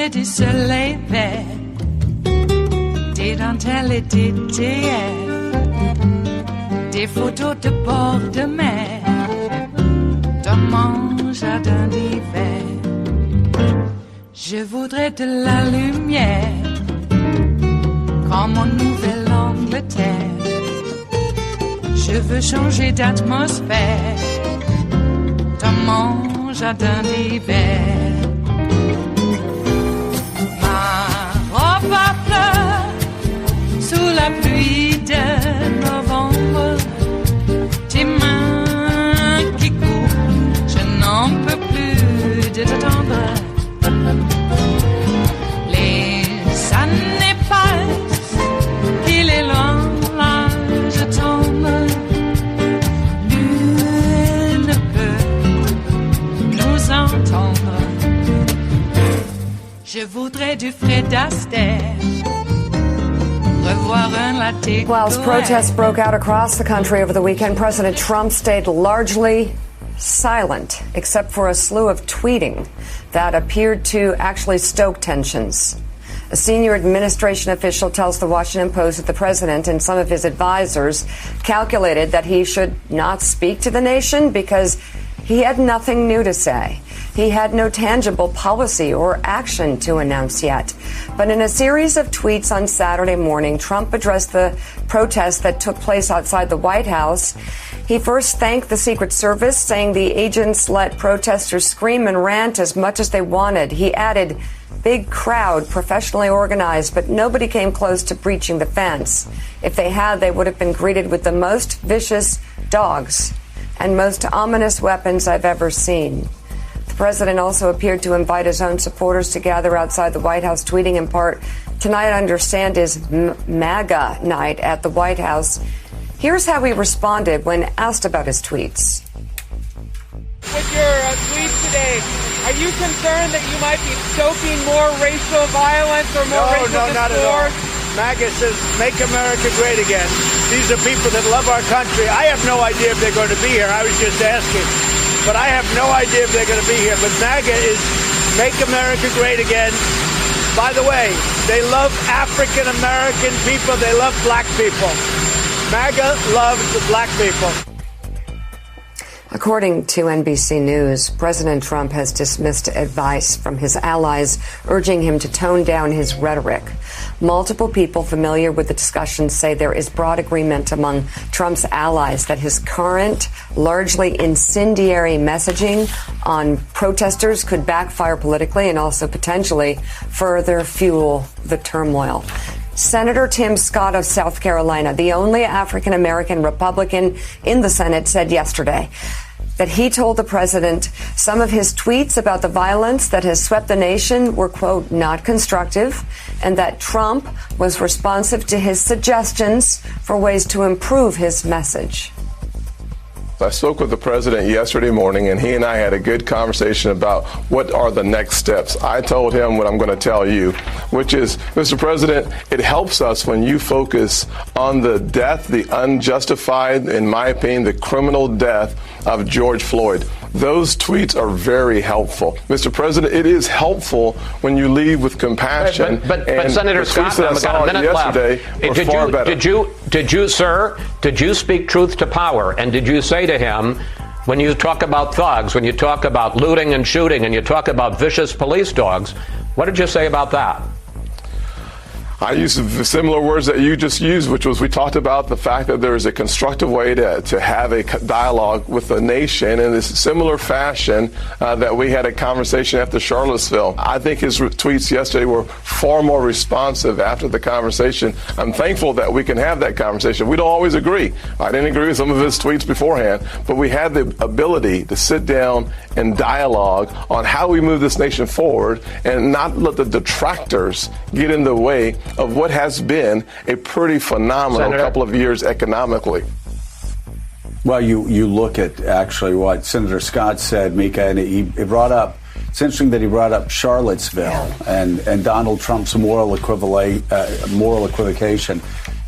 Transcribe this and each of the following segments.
lumière du soleil vert, des dentelles et des théâtres, des photos de bord de mer, dans mon jardin d'hiver. Je voudrais de la lumière, comme en Nouvelle-Angleterre. Je veux changer d'atmosphère, dans mon jardin d'hiver. Ma fleur sous la pluie de novembre, tes mains qui courent, je n'en peux plus de t'attendre. Les années passent, il est loin, là je tombe. Nul ne peut nous entendre. Je voudrais du Fred Astaire. While protests broke out across the country over the weekend, President Trump stayed largely silent, except for a slew of tweeting that appeared to actually stoke tensions. A senior administration official tells the Washington Post that the president and some of his advisors calculated that he should not speak to the nation because he had nothing new to say. He had no tangible policy or action to announce yet. But in a series of tweets on Saturday morning, Trump addressed the protests that took place outside the White House. He first thanked the Secret Service, saying the agents let protesters scream and rant as much as they wanted. He added, big crowd, professionally organized, but nobody came close to breaching the fence. If they had, they would have been greeted with the most vicious dogs and most ominous weapons I've ever seen. The president also appeared to invite his own supporters to gather outside the White House, tweeting in part, tonight I understand is MAGA night at the White House. Here's how he responded when asked about his tweets. With your tweets today, are you concerned that you might be stoking more racial violence or more racial discord? No, not at all. MAGA says, make America great again. These are people that love our country. I have no idea if they're going to be here. I was just asking. But I have no idea if they're going to be here. But MAGA is make America great again. By the way, they love African American people. They love black people. MAGA loves the black people. According to NBC News, President Trump has dismissed advice from his allies urging him to tone down his rhetoric. Multiple people familiar with the discussion say there is broad agreement among Trump's allies that his current, largely incendiary messaging on protesters could backfire politically and also potentially further fuel the turmoil. Senator Tim Scott of South Carolina, the only African-American Republican in the Senate, said yesterday that he told the president some of his tweets about the violence that has swept the nation were, quote, not constructive, and that Trump was responsive to his suggestions for ways to improve his message. I spoke with the president yesterday morning, and he and I had a good conversation about what are the next steps. I told him what I'm going to tell you, which is, Mr. President, it helps us when you focus on the death, the unjustified, in my opinion, the criminal death of George Floyd. Those tweets are very helpful. Mr. President, it is helpful when you lead with compassion. But Senator Scott, I've got a minute left. Did you speak truth to power? And did you say to him, when you talk about thugs, when you talk about looting and shooting, and you talk about vicious police dogs, what did you say about that? I used similar words that you just used, which was we talked about the fact that there is a constructive way to have a dialogue with the nation in this similar fashion that we had a conversation after Charlottesville. I think his tweets yesterday were far more responsive after the conversation. I'm thankful that we can have that conversation. We don't always agree. I didn't agree with some of his tweets beforehand, but we had the ability to sit down and dialogue on how we move this nation forward and not let the detractors get in the way of what has been a pretty phenomenal couple of years economically. Well, you look at actually what Senator Scott said, Mika, and he brought up, it's interesting that he brought up Charlottesville and Donald Trump's moral equivocation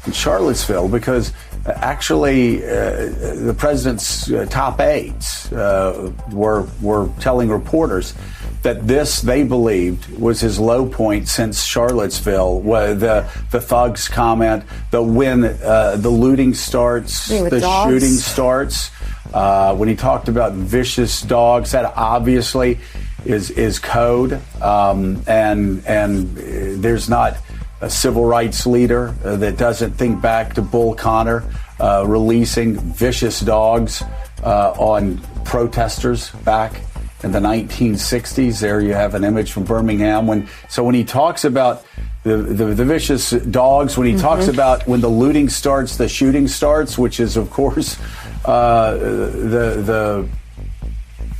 in Charlottesville, because actually the president's top aides were telling reporters that this, they believed, was his low point since Charlottesville. The thugs comment, when the looting starts, the dogs. Shooting starts. When he talked about vicious dogs, that obviously is code. And there's not a civil rights leader that doesn't think back to Bull Connor releasing vicious dogs on protesters back in the 1960s. There you have an image from Birmingham. When he talks about the vicious dogs, when he talks about when the looting starts, the shooting starts, which is, of course, the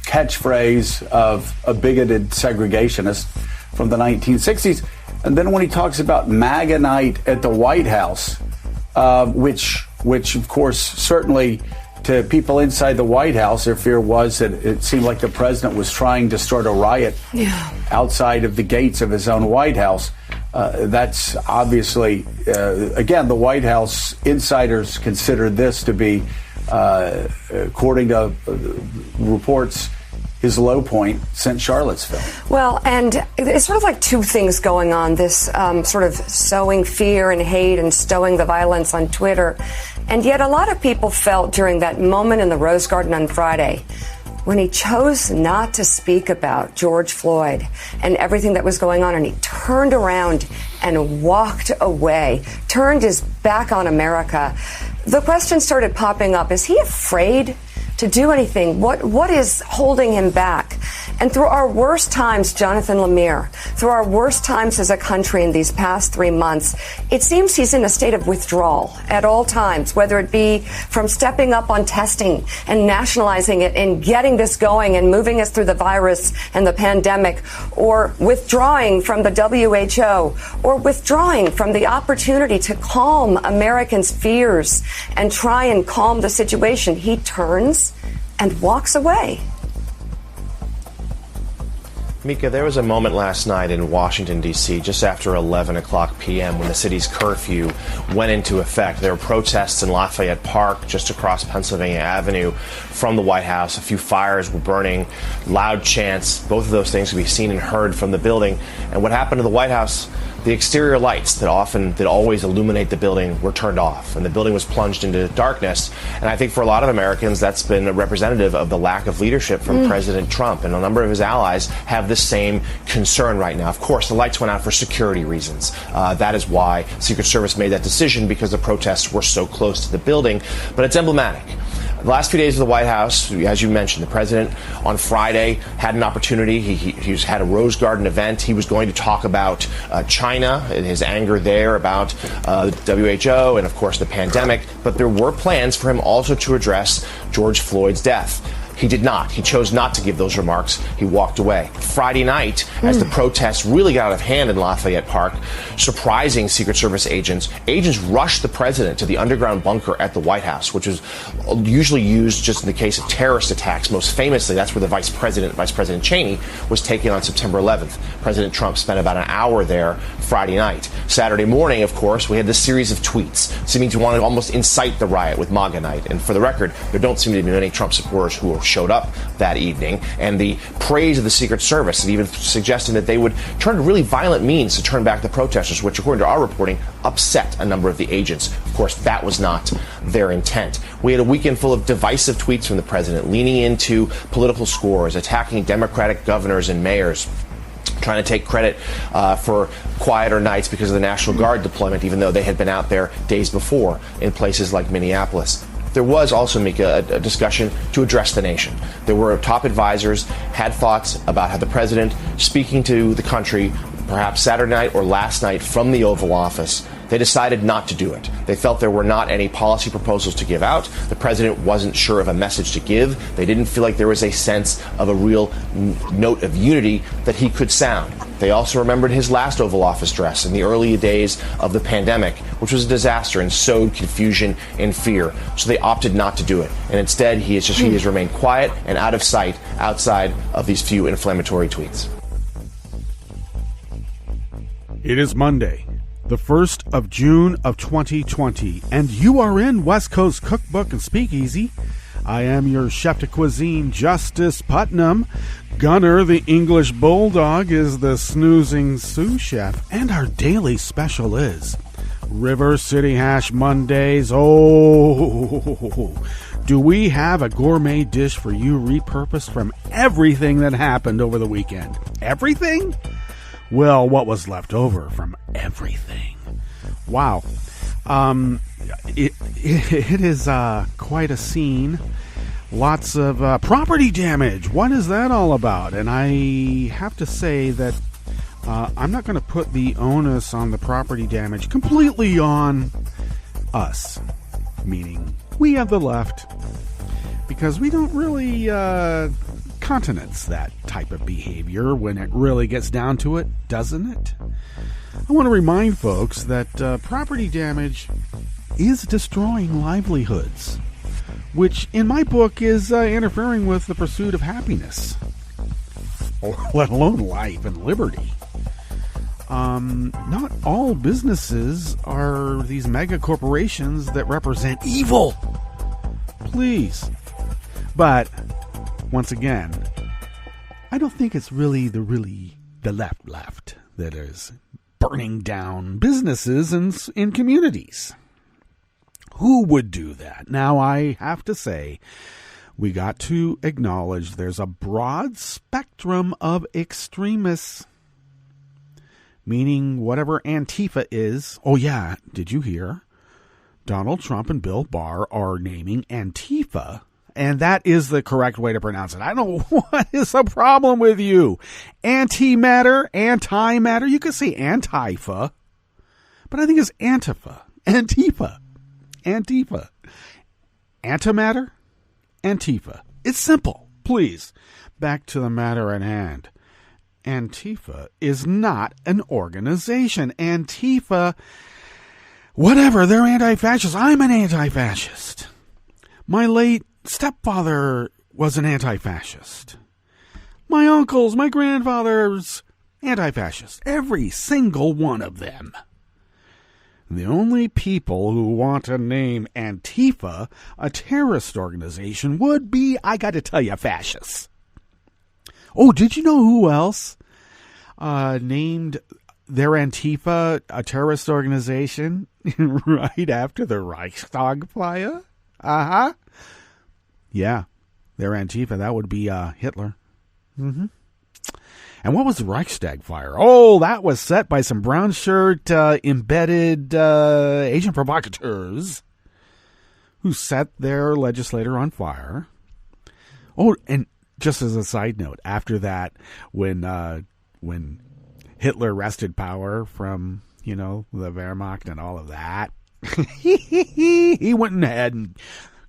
catchphrase of a bigoted segregationist from the 1960s. And then when he talks about MAGA night at the White House, which of course, certainly to people inside the White House, their fear was that it seemed like the president was trying to start a riot outside of the gates of his own White House. That's obviously, again, the White House insiders consider this to be, according to reports, his low point since Charlottesville. Well, and it's sort of like two things going on, this sort of sowing fear and hate and stowing the violence on Twitter. And yet a lot of people felt during that moment in the Rose Garden on Friday when he chose not to speak about George Floyd and everything that was going on, and he turned around and walked away, turned his back on America. The question started popping up, is he afraid to do anything? What is holding him back? And through our worst times, Jonathan Lemire, through our worst times as a country in these past 3 months, it seems he's in a state of withdrawal at all times, whether it be from stepping up on testing and nationalizing it and getting this going and moving us through the virus and the pandemic, or withdrawing from the WHO, or withdrawing from the opportunity to calm Americans' fears and try and calm the situation. He turns and walks away. Mika, there was a moment last night in Washington, D.C., just after 11 o'clock p.m. when the city's curfew went into effect. There were protests in Lafayette Park, just across Pennsylvania Avenue from the White House. A few fires were burning, loud chants. Both of those things could be seen and heard from the building. And what happened to the White House? The exterior lights that always illuminate the building were turned off, and the building was plunged into darkness. And I think for a lot of Americans, that's been a representative of the lack of leadership from President Trump. And a number of his allies have the same concern right now. Of course, the lights went out for security reasons. That is why Secret Service made that decision, because the protests were so close to the building. But it's emblematic. The last few days of the White House, as you mentioned, the president on Friday had an opportunity. He had a Rose Garden event. He was going to talk about China and his anger there about WHO and, of course, the pandemic. But there were plans for him also to address George Floyd's death. He did not. He chose not to give those remarks. He walked away. Friday night, as the protests really got out of hand in Lafayette Park, surprising Secret Service agents rushed the president to the underground bunker at the White House, which is usually used just in the case of terrorist attacks. Most famously, that's where the Vice President Cheney, was taken on September 11th. President Trump spent about an hour there Friday night. Saturday morning, of course, we had this series of tweets seeming to want to almost incite the riot with MAGA night. And for the record, there don't seem to be many Trump supporters who showed up that evening, and the praise of the Secret Service, and even suggesting that they would turn to really violent means to turn back the protesters, which, according to our reporting, upset a number of the agents. Of course, that was not their intent. We had a weekend full of divisive tweets from the president, leaning into political scores, attacking Democratic governors and mayors, trying to take credit for quieter nights because of the National Guard deployment, even though they had been out there days before in places like Minneapolis. There was also, Mika, a discussion to address the nation. There were top advisors, had thoughts about how the president, speaking to the country, perhaps Saturday night or last night from the Oval Office, they decided not to do it. They felt there were not any policy proposals to give out. The president wasn't sure of a message to give. They didn't feel like there was a sense of a real note of unity that he could sound. They also remembered his last Oval Office address in the early days of the pandemic, which was a disaster and sowed confusion and fear. So they opted not to do it. And instead, he has remained quiet and out of sight outside of these few inflammatory tweets. It is Monday, the 1st of June of 2020, and you are in West Coast Cookbook and Speakeasy. I am your chef de cuisine, Justice Putnam. Gunner, the English Bulldog, is the snoozing sous chef, and our daily special is River City Hash Mondays. Oh, do we have a gourmet dish for you repurposed from everything that happened over the weekend? Everything? Well, what was left over from everything? Wow. It is quite a scene. Lots of property damage. What is that all about? And I have to say that I'm not going to put the onus on the property damage completely on us, meaning we have the left, because we don't really countenance that type of behavior when it really gets down to it, doesn't it? I want to remind folks that property damage is destroying livelihoods, which in my book is interfering with the pursuit of happiness, let alone life and liberty. Not all businesses are these mega corporations that represent evil. Please. But, once again, I don't think it's really the left that is burning down businesses in communities. Who would do that? Now, I have to say, we got to acknowledge there's a broad spectrum of extremists, meaning whatever Antifa is. Oh, yeah, did you hear? Donald Trump and Bill Barr are naming Antifa, and that is the correct way to pronounce it. I don't know what is the problem with you. Antimatter, anti-matter. You could say Antifa, but I think it's Antifa. Antifa. Antimatter? Antifa. It's simple. Please. Back to the matter at hand. Antifa is not an organization. Antifa, whatever, they're anti-fascist. I'm an anti-fascist. My late stepfather was an anti-fascist. My uncles, my grandfathers, anti-fascist. Every single one of them. The only people who want to name Antifa a terrorist organization would be, I got to tell you, fascists. Oh, did you know who else named their Antifa a terrorist organization right after the Reichstag fire? Uh-huh. Yeah, their Antifa, that would be Hitler. Mm-hmm. And what was the Reichstag fire? Oh, that was set by some brown shirt embedded Asian provocateurs who set their legislator on fire. Oh, and just as a side note, after that, when Hitler wrested power from, the Wehrmacht and all of that, he went ahead and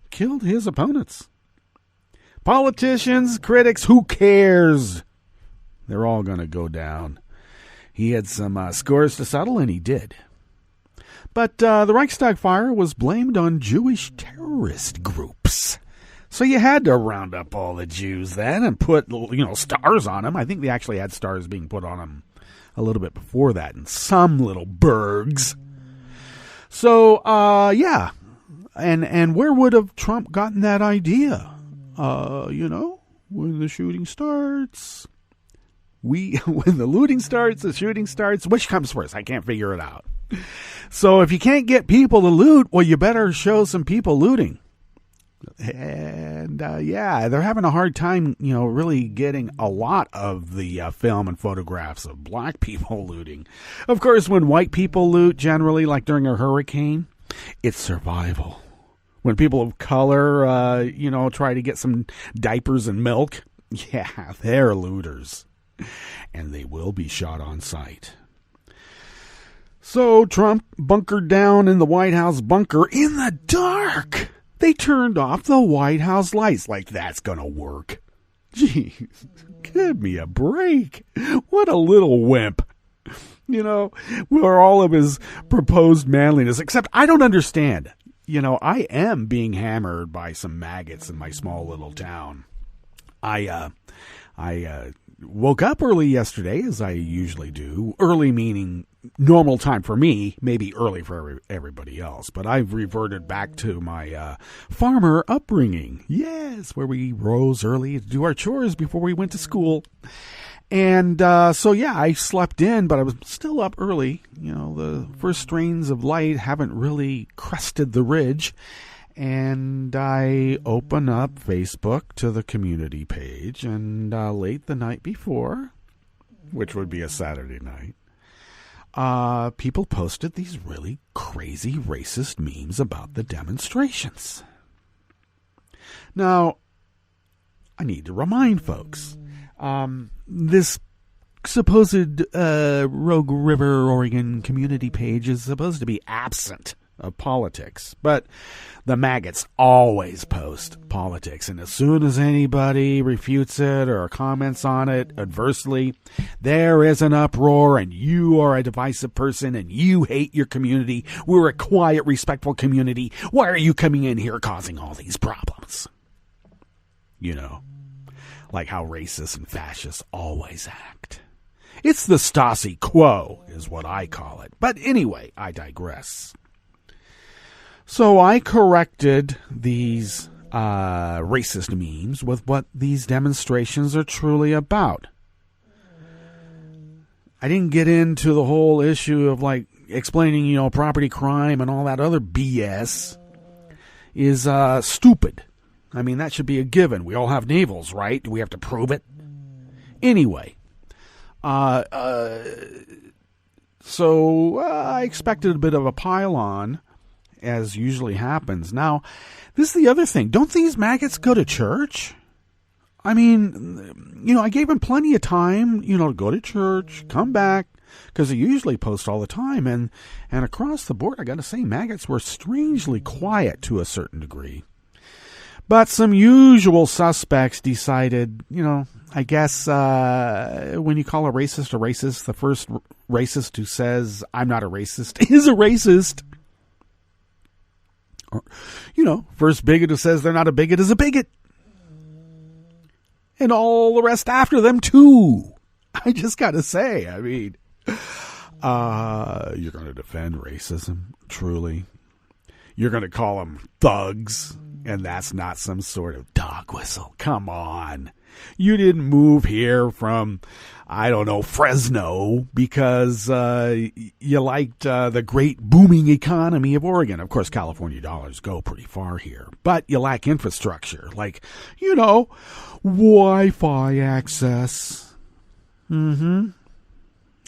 killed his opponents. Politicians, critics, who cares? They're all going to go down. He had some scores to settle, and he did. But the Reichstag fire was blamed on Jewish terrorist groups. So you had to round up all the Jews then and put, stars on them. I think they actually had stars being put on them a little bit before that in some little burgs. So, yeah. And where would have Trump gotten that idea? When the shooting starts... when the looting starts, the shooting starts, which comes first? I can't figure it out. So if you can't get people to loot, well, you better show some people looting. And, they're having a hard time, really getting a lot of the film and photographs of black people looting. Of course, when white people loot, generally, like during a hurricane, it's survival. When people of color, try to get some diapers and milk, yeah, they're looters. And they will be shot on sight. So Trump bunkered down in the White House bunker in the dark. They turned off the White House lights. Like, that's going to work. Jeez, give me a break. What a little wimp. Where all of his proposed manliness. Except I don't understand. I am being hammered by some maggots in my small little town. I woke up early yesterday, as I usually do. Early meaning, normal time for me, maybe early for everybody else. But I've reverted back to my farmer upbringing. Yes, where we rose early to do our chores before we went to school. And so, yeah, I slept in, but I was still up early. You know, the first strains of light haven't really crested the ridge. And I open up Facebook to the community page, and late the night before, which would be a Saturday night, people posted these really crazy racist memes about the demonstrations. Now, I need to remind folks, this supposed Rogue River, Oregon community page is supposed to be absent of politics, but the maggots always post politics, and as soon as anybody refutes it or comments on it adversely, there is an uproar, and you are a divisive person, and you hate your community. We're a quiet, respectful community. Why are you coming in here causing all these problems? You know, like how racists and fascists always act. It's the Stasi quo, is what I call it. But anyway, I digress. So I corrected these racist memes with what these demonstrations are truly about. I didn't get into the whole issue of like explaining, you know, property crime and all that other BS is stupid. I mean, that should be a given. We all have navels, right? Do we have to prove it? Anyway, so I expected a bit of a pile-on, as usually happens. Now, this is the other thing. Don't these maggots go to church? I mean, you know, I gave them plenty of time, you know, to go to church, come back, because they usually post all the time. And across the board, I got to say, maggots were strangely quiet to a certain degree. But some usual suspects decided, you know, I guess when you call a racist, the first racist who says, I'm not a racist, is a racist. Or, you know, first bigot who says they're not a bigot is a bigot. And all the rest after them, too. I just got to say, I mean, you're going to defend racism, truly. You're going to call them thugs, and that's not some sort of dog whistle. Come on. You didn't move here from, I don't know, Fresno because you liked the great booming economy of Oregon. Of course, California dollars go pretty far here, but you lack infrastructure like, you know, Wi-Fi access.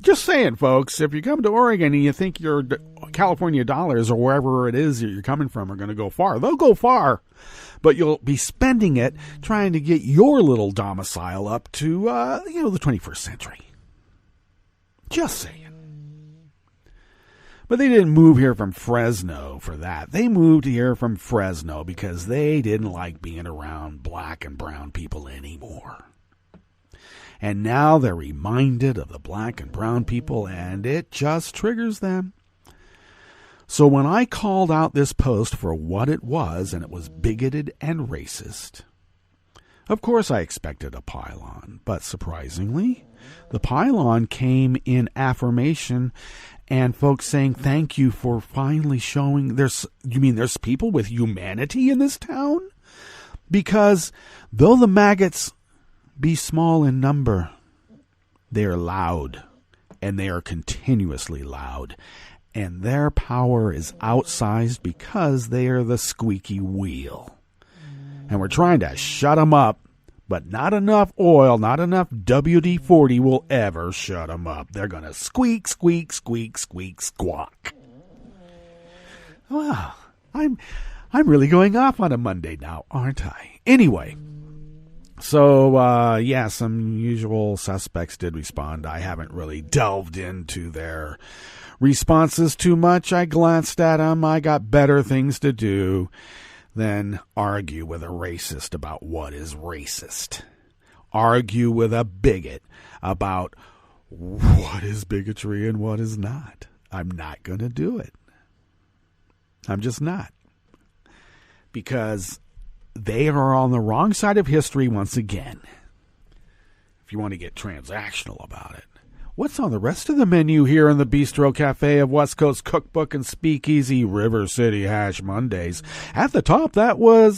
Just saying, folks, if you come to Oregon and you think your California dollars or wherever it is that you're coming from are going to go far, they'll go far. But you'll be spending it trying to get your little domicile up to, you know, the 21st century. Just saying. But they didn't move here from Fresno for that. They moved here from Fresno because they didn't like being around black and brown people anymore. And now they're reminded of the black and brown people, and it just triggers them. So when I called out this post for what it was, and it was bigoted and racist, of course I expected a pile-on, but surprisingly, the pile-on came in affirmation and folks saying, thank you for finally showing you mean there's people with humanity in this town? Because though the maggots be small in number, they are loud, and they are continuously loud. And their power is outsized because they are the squeaky wheel. And we're trying to shut them up, but not enough oil, not enough WD-40 will ever shut them up. They're going to squeak, squeak, squeak, squeak, squawk. Well, I'm really going off on a Monday now, aren't I? Anyway, so, yeah, some usual suspects did respond. I haven't really delved into their responses too much. I glanced at them. I got better things to do than argue with a racist about what is racist. Argue with a bigot about what is bigotry and what is not. I'm not going to do it. I'm just not. Because they are on the wrong side of history once again. If you want to get transactional about it. What's on the rest of the menu here in the Bistro Cafe of West Coast Cookbook and Speakeasy River City Hash Mondays? At the top, that was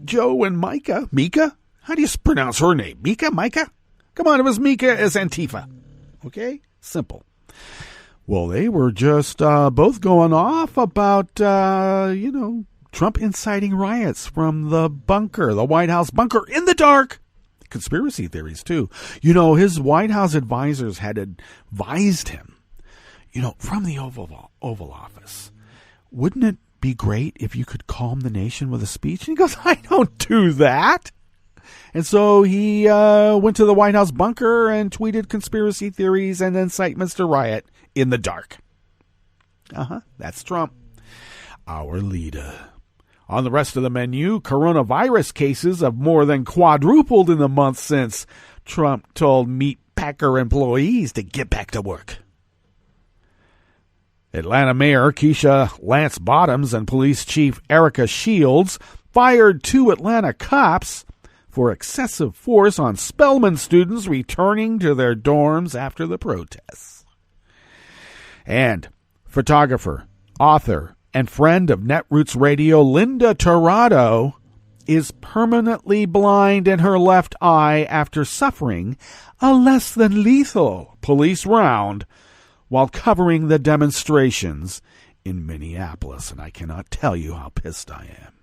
Joe and Micah. Mika? How do you pronounce her name? Mika? Micah? Come on, it was Mika as Antifa. Okay? Simple. Well, they were just both going off about, Trump inciting riots from the bunker, the White House bunker in the dark. Conspiracy theories, too. His White House advisors had advised him, from the Oval Office. Wouldn't it be great if you could calm the nation with a speech? And he goes, I don't do that. And so he went to the White House bunker and tweeted conspiracy theories and incitements to riot in the dark. That's Trump, our leader. On the rest of the menu, coronavirus cases have more than quadrupled in the month since Trump told meat packer employees to get back to work. Atlanta Mayor Keisha Lance Bottoms and Police Chief Erika Shields fired 2 Atlanta cops for excessive force on Spellman students returning to their dorms after the protests. And photographer, author, and friend of Netroots Radio, Linda Tirado, is permanently blind in her left eye after suffering a less than lethal police round while covering the demonstrations in Minneapolis. And I cannot tell you how pissed I am.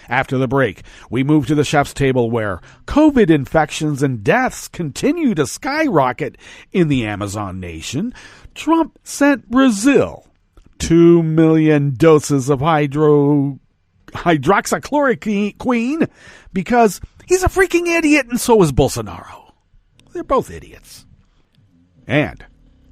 After the break, we move to the chef's table where COVID infections and deaths continue to skyrocket in the Amazon nation. Trump sent Brazil 2 million doses of hydroxychloroquine because he's a freaking idiot, and so is Bolsonaro. They're both idiots. And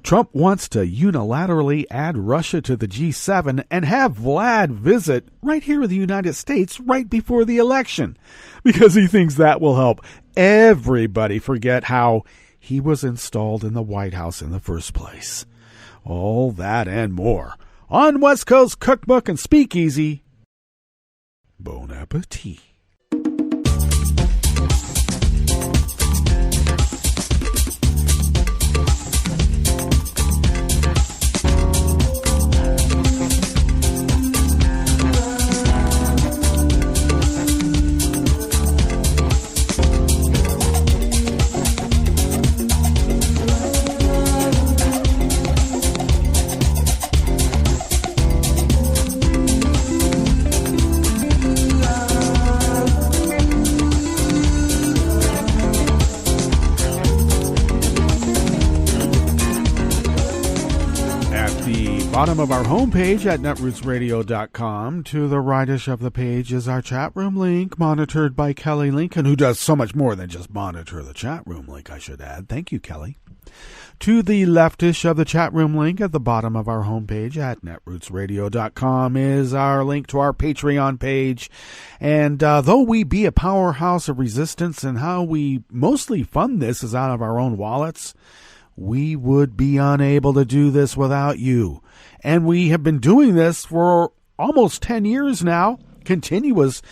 Trump wants to unilaterally add Russia to the G7 and have Vlad visit right here in the United States right before the election because he thinks that will help everybody forget how he was installed in the White House in the first place. All that and more on West Coast Cookbook and Speakeasy. Bon appetit. Bottom of our homepage at netrootsradio.com. To the rightish of the page is our chat room link, monitored by Kelly Lincoln, who does so much more than just monitor the chat room link, I should add. Thank you, Kelly. To the leftish of the chat room link at the bottom of our homepage at netrootsradio.com is our link to our Patreon page. And though we be a powerhouse of resistance and how we mostly fund this is out of our own wallets, we would be unable to do this without you. And we have been doing this for almost 10 years now, continuous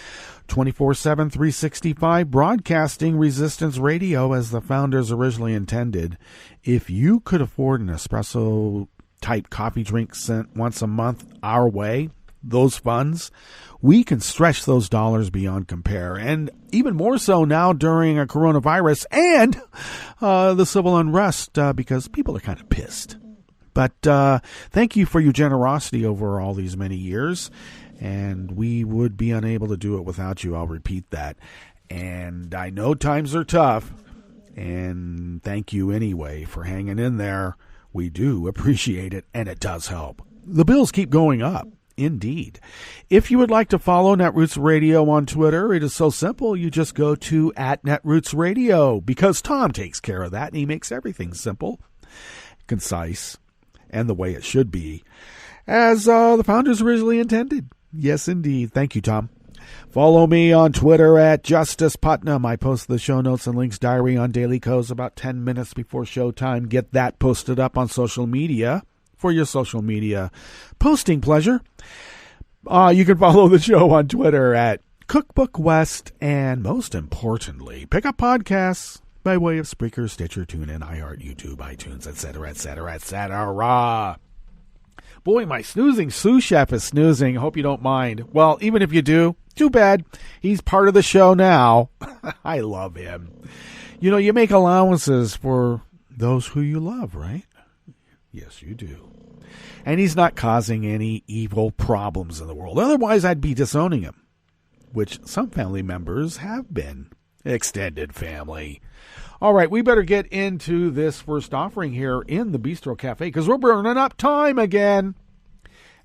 24/7, 365 broadcasting resistance radio as the founders originally intended. If you could afford an espresso type coffee drink sent once a month our way, those funds, we can stretch those dollars beyond compare. And even more so now during a coronavirus and the civil unrest because people are kind of pissed. But thank you for your generosity over all these many years. And we would be unable to do it without you. I'll repeat that. And I know times are tough. And thank you anyway for hanging in there. We do appreciate it, and it does help. The bills keep going up. Indeed. If you would like to follow Netroots Radio on Twitter, it is so simple. You just go to @NetrootsRadio because Tom takes care of that, and he makes everything simple, concise, and the way it should be, as the founders originally intended. Yes, indeed. Thank you, Tom. Follow me on Twitter at Justice Putnam. I post the show notes and links diary on Daily Co's about 10 minutes before showtime. Get that posted up on social media for your social media posting pleasure. You can follow the show on Twitter at Cookbook West, and most importantly, pick up podcasts by way of Spreaker, Stitcher, TuneIn, iHeart, YouTube, iTunes, etc., etc., etc. Boy, my snoozing sous chef is snoozing. Hope you don't mind. Well, even if you do, too bad. He's part of the show now. I love him. You know, you make allowances for those who you love, right? Yes, you do. And he's not causing any evil problems in the world. Otherwise, I'd be disowning him, which some family members have been. Extended family. All right, we better get into this first offering here in the Bistro Cafe because we're burning up time again.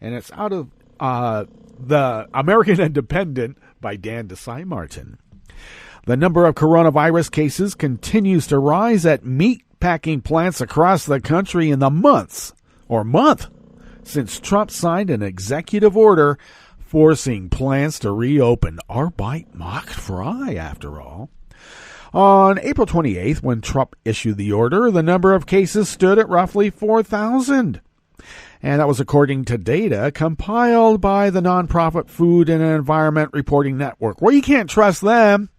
And it's out of the American Independent by Dan Desai Martin. The number of coronavirus cases continues to rise at meat packing plants across the country in the month since Trump signed an executive order forcing plants to reopen. Our bite mocked fry, after all. On April 28th, when Trump issued the order, the number of cases stood at roughly 4,000. And that was according to data compiled by the nonprofit Food and Environment Reporting Network. Well, you can't trust them.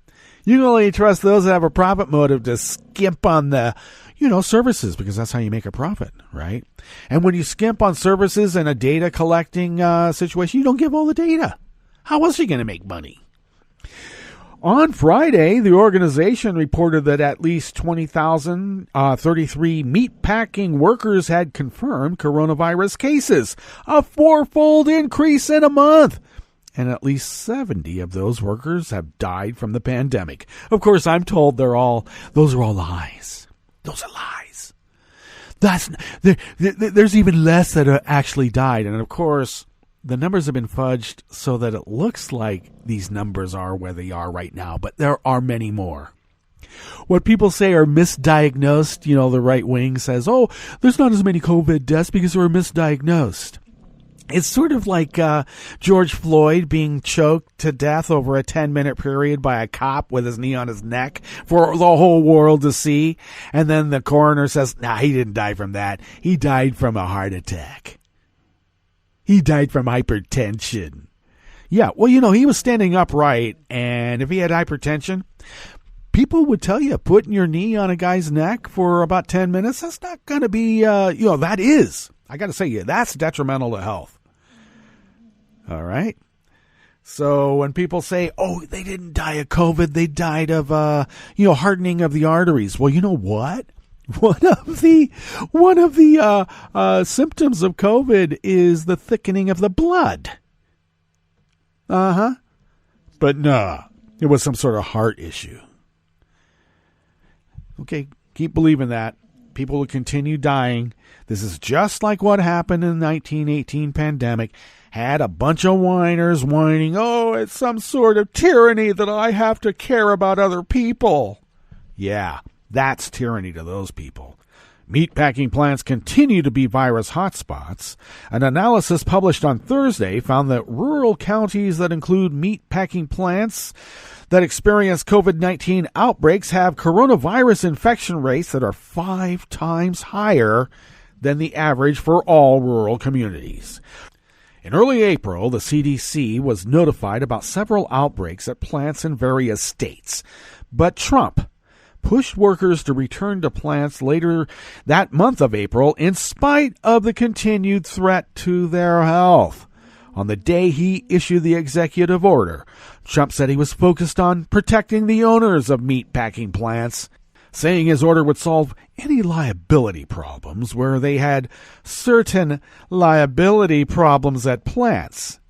You can only trust those that have a profit motive to skimp on the, services, because that's how you make a profit, right? And when you skimp on services in a data collecting situation, you don't give all the data. How else are you going to make money? On Friday, the organization reported that at least 20,033 meatpacking workers had confirmed coronavirus cases, a fourfold increase in a month. And at least 70 of those workers have died from the pandemic. Of course, I'm told those are all lies. Those are lies. There's even less that actually died. And of course, the numbers have been fudged so that it looks like these numbers are where they are right now, but there are many more. What people say are misdiagnosed, the right wing says, there's not as many COVID deaths because they were misdiagnosed. It's sort of like George Floyd being choked to death over a 10-minute period by a cop with his knee on his neck for the whole world to see. And then the coroner says, he didn't die from that. He died from a heart attack. He died from hypertension. Yeah, well, he was standing upright, and if he had hypertension, people would tell you putting your knee on a guy's neck for about 10 minutes, that's not going to be, that is. I got to say, that's detrimental to health. All right? So when people say, they didn't die of COVID, they died of, hardening of the arteries. Well, you know what? One of the symptoms of COVID is the thickening of the blood. But no, it was some sort of heart issue. Okay, keep believing that. People will continue dying. This is just like what happened in the 1918 pandemic. Had a bunch of whiners whining, it's some sort of tyranny that I have to care about other people. Yeah, that's tyranny to those people. Meatpacking plants continue to be virus hotspots. An analysis published on Thursday found that rural counties that include meatpacking plants that experience COVID-19 outbreaks have coronavirus infection rates that are 5 times higher than the average for all rural communities. In early April, the CDC was notified about several outbreaks at plants in various states, but Trump pushed workers to return to plants later that month of April in spite of the continued threat to their health. On the day he issued the executive order, Trump said he was focused on protecting the owners of meatpacking plants, saying his order would solve any liability problems where they had certain liability problems at plants.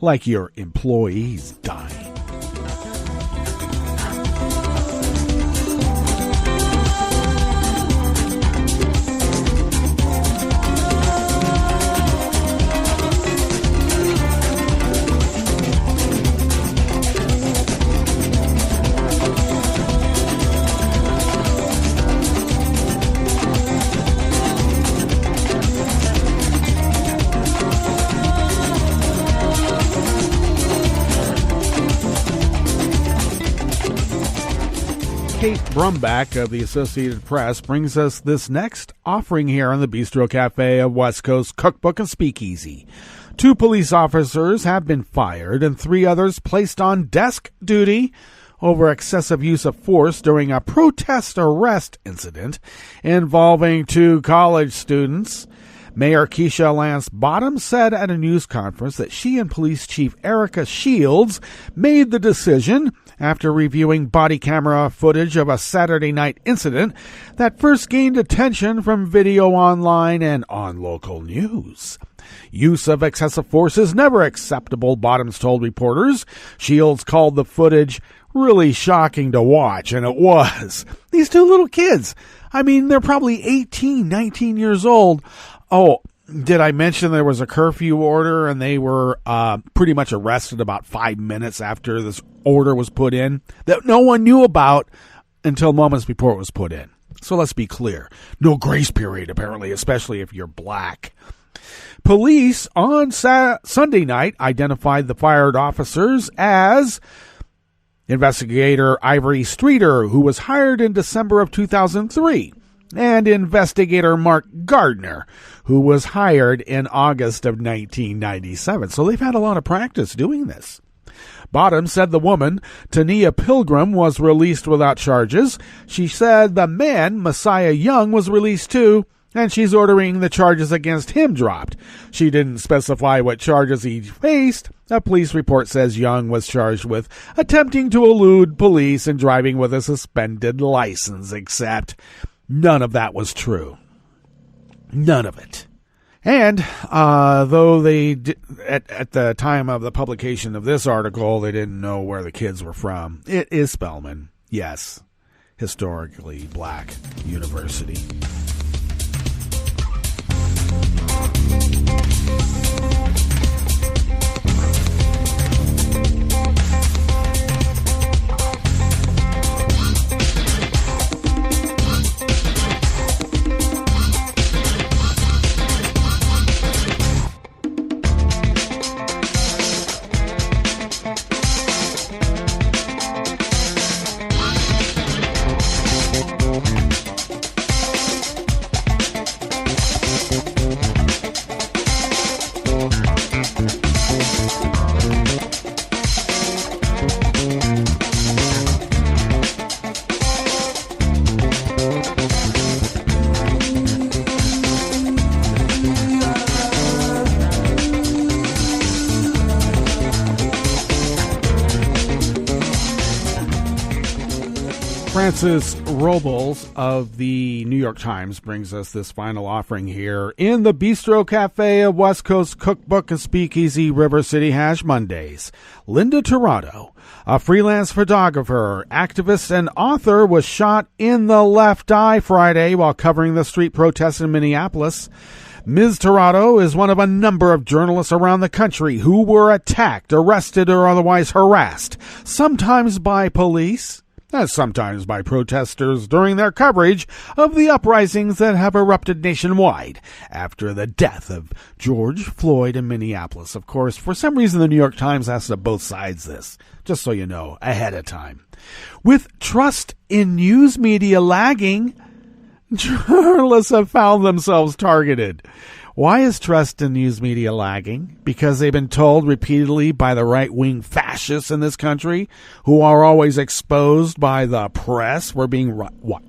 Like your employees dying. Kate Brumback of the Associated Press brings us this next offering here on the Bistro Cafe of West Coast Cookbook and Speakeasy. 2 police officers have been fired and 3 others placed on desk duty over excessive use of force during a protest arrest incident involving 2 college students. Mayor Keisha Lance Bottoms said at a news conference that she and Police Chief Erika Shields made the decision after reviewing body camera footage of a Saturday night incident that first gained attention from video online and on local news. Use of excessive force is never acceptable, Bottoms told reporters. Shields called the footage really shocking to watch, and it was. These 2 little kids, I mean, they're probably 18, 19 years old. Oh, did I mention there was a curfew order and they were pretty much arrested about 5 minutes after this order was put in that no one knew about until moments before it was put in? So let's be clear. No grace period, apparently, especially if you're black. Police on Sunday night identified the fired officers as investigator Ivory Streeter, who was hired in December of 2003, and investigator Mark Gardner, who was hired in August of 1997. So they've had a lot of practice doing this. Bottoms said the woman, Tania Pilgrim, was released without charges. She said the man, Messiah Young, was released too, and she's ordering the charges against him dropped. She didn't specify what charges he faced. A police report says Young was charged with attempting to elude police and driving with a suspended license, except none of that was true. None of it. And though they at the time of the publication of this article, they didn't know where the kids were from. It is Spellman. Yes. Historically black university. Francis Robles of the New York Times brings us this final offering here in the Bistro Cafe of West Coast Cookbook and Speakeasy River City Hash Mondays. Linda Tirado, a freelance photographer, activist, and author, was shot in the left eye Friday while covering the street protests in Minneapolis. Ms. Tirado is one of a number of journalists around the country who were attacked, arrested, or otherwise harassed, sometimes by police, and sometimes by protesters during their coverage of the uprisings that have erupted nationwide after the death of George Floyd in Minneapolis. Of course, for some reason, the New York Times has to both sides this, just so you know, ahead of time. With trust in news media lagging, journalists have found themselves targeted. Why is trust in news media lagging? Because they've been told repeatedly by the right-wing fascists in this country, who are always exposed by the press for being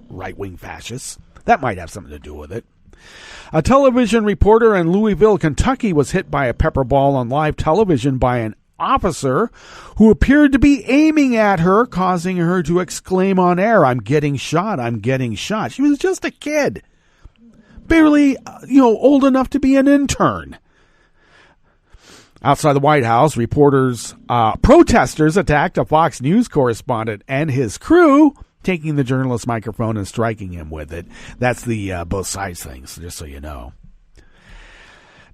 right-wing fascists. That might have something to do with it. A television reporter in Louisville, Kentucky, was hit by a pepper ball on live television by an officer who appeared to be aiming at her, causing her to exclaim on air, "I'm getting shot, I'm getting shot." She was just a kid. Barely, old enough to be an intern. Outside the White House, protesters attacked a Fox News correspondent and his crew, taking the journalist's microphone and striking him with it. That's the both sides things, just so you know.